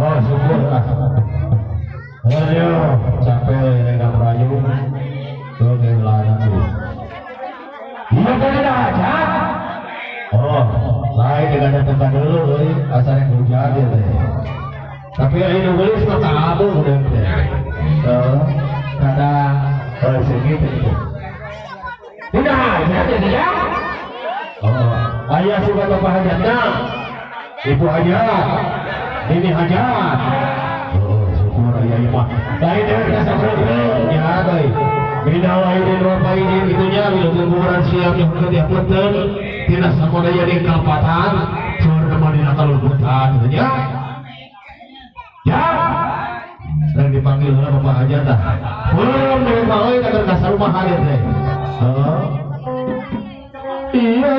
Oh syukur lah. Ayo capek dengan payung sebagai layang. Iya kan ada aja. Oh. lain dengan datang dulu, asal yang hujan ya teh. Tapi ini nulis mah kamu udah teh. Kada segitu itu. Tidak, tidak. Oh, ayah suka bapak hajatnya, ibu hajat, ini hajat. Oh, syukur ayah mah. Lain dari rasa ya baik. Beda lain bapak ini itunya bila kuburan siap yang kerja punten, tidak sama daya di kalpatan, suara teman di nakal lubutan, ya. Ya. Dan dipanggil oleh bapak hajat dah. Belum dari bawah itu akan kasar rumah hadir deh. Iya.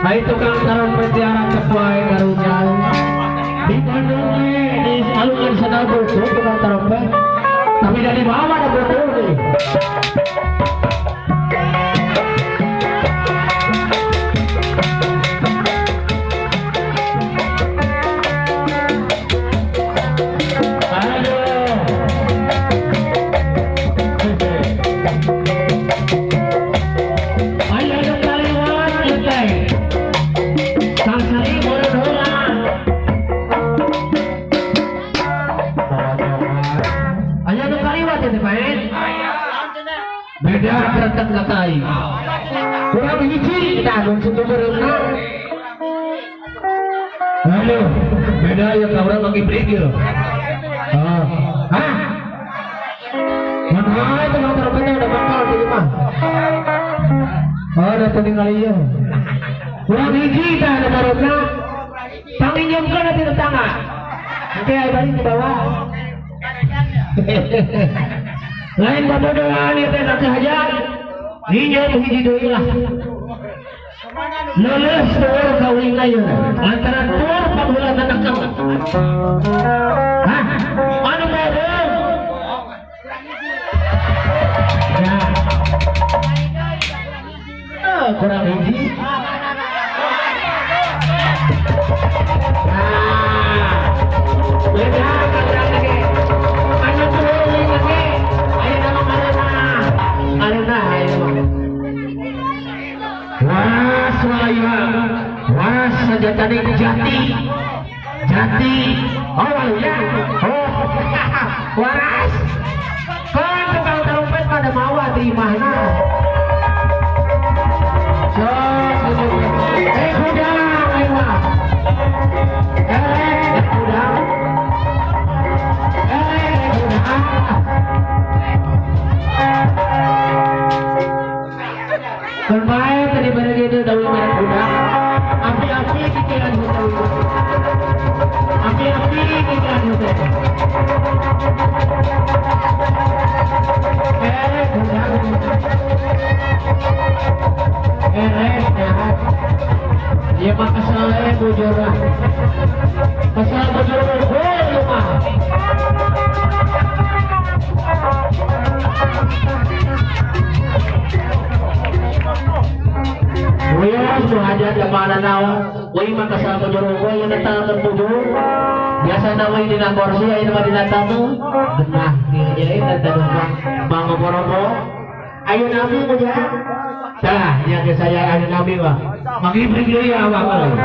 Hai tukang taruh petiara kepuai karunya di Bandung di alungan sana betul tukang taruh tapi dari bawah ada betul nih. Beda beratang katai. Kurang hiji kita langsung berenang. Halo, beda ya orang lagi break. Hah? Mana itu motor kita udah bakal di rumah. Ada peninggal iya. Kurang hiji kita ada berenang. Panginjamkan nanti tetangga. Oke, ayo balik ke bawah. Lain babodohan ieu teh nanti hajat. Dinya teh hiji deui lah. Leuleus teu kawin ieu. Lantaran tur pabulan nenekem. Hah? Anu bodoh. Ya. Kurang hiji. Beda kadang lagi. Anu tuluy lagi. Aya nama arena ayo. Was walaya. Was sajatane jati. Jati. Oh walaya. Oh. Was. Kan tukang trompet pada mawa di imahna. Kudang ayo mah. Kudang. Bermain tadi barang itu daun merah kudang. Api-api pikiran kita. Api-api pikiran kita. Kudang. Dia mah kesal bujur lah. Kesal bujur lu mah. Wiyos mengajar ke mana naon. Woi mah kesal bujur yang datang bujur. Biasa nama ini dina kursi ayeuna mah dina tamu. Genah kieu jadi teh bangoborobo. Ayo nabi muja. Tah, yang saya ayo nabi mah. Magibring deui awak euy.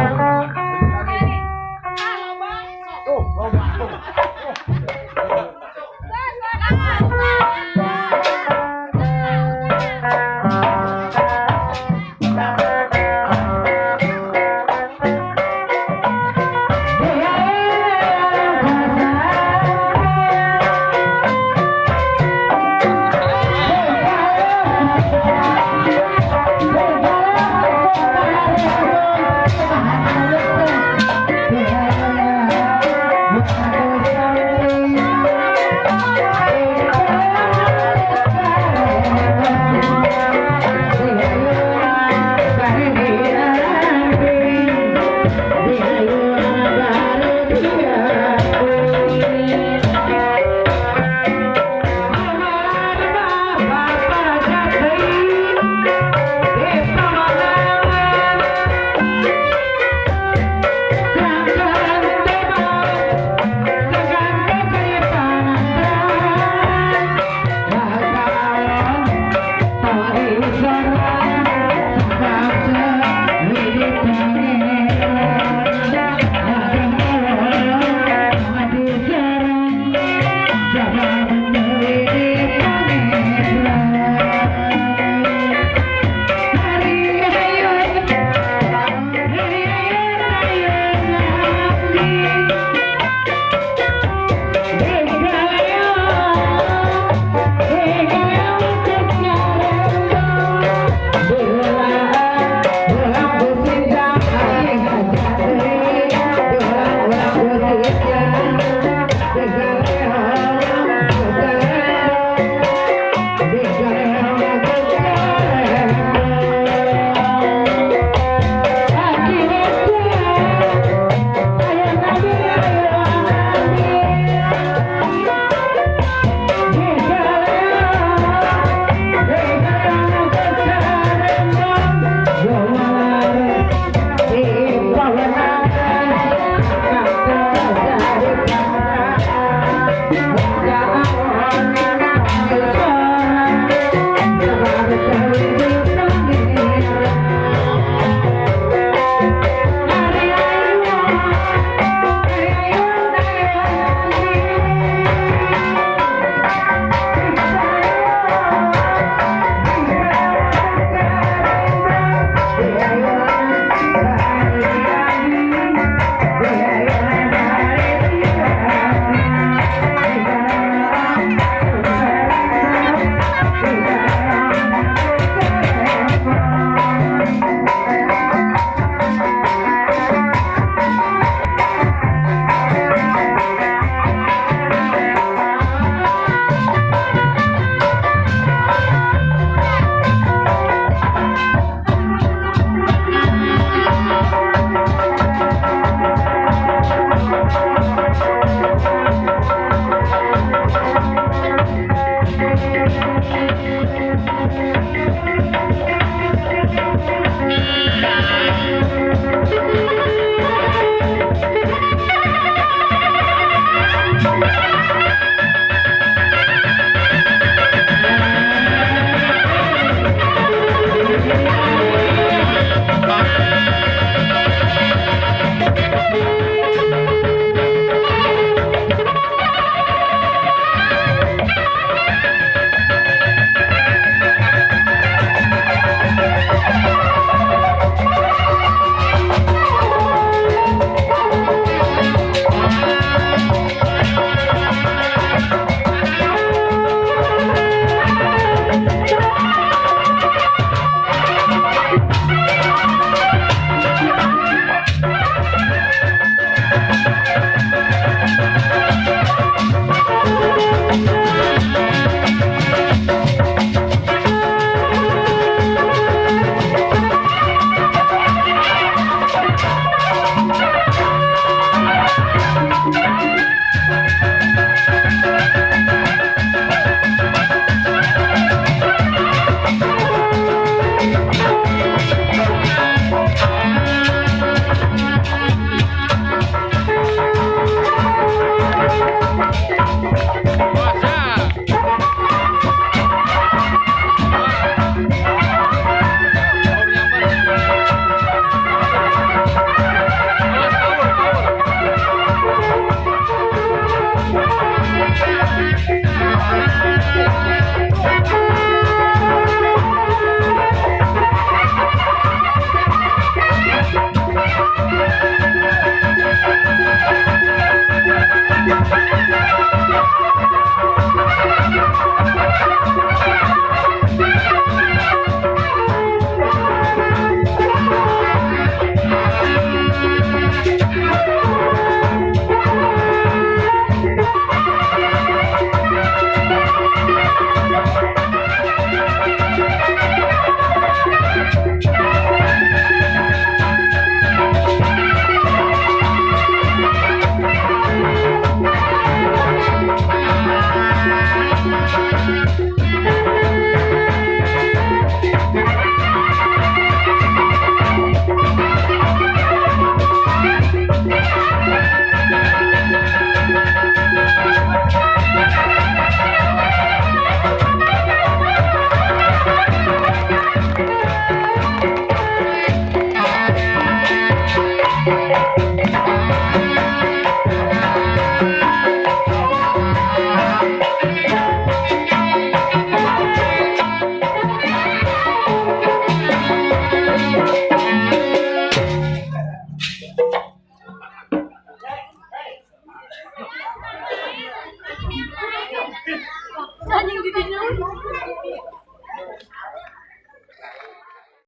gitu